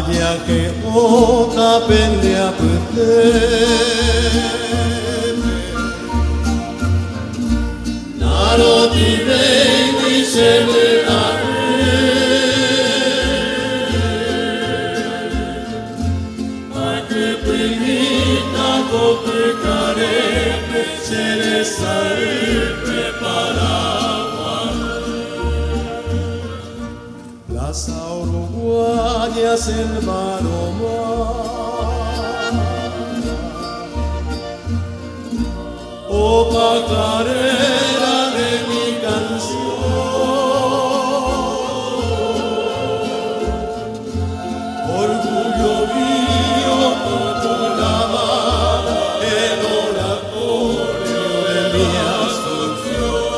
Adia che ota pende a puteme Naro ti vedi scende a Ma che primita coprecare ce ne sarebbe parava La sauro guaglia selva romana O pacarera de mi canción Orgullo mío proclamaba el oratorio de mi asunción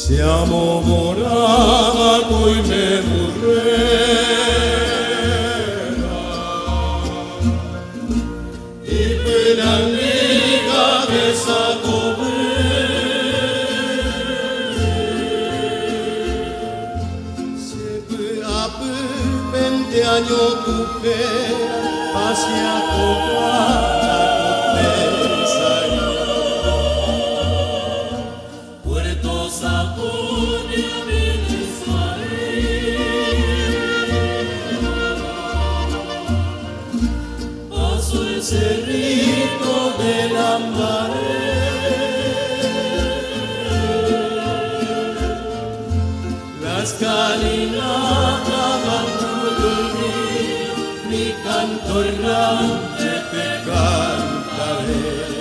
Siamo morava coi me murrera I pena liga de sa Se peu a peu 20 años coupé hacia copa El cerrito de la La escalinata van a dormir Mi canto errante te cantaré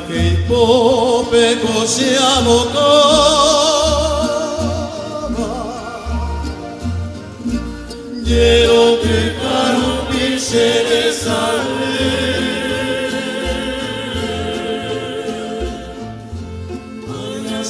Che il pope cosiamo cava Glielo che caro piacere sale Una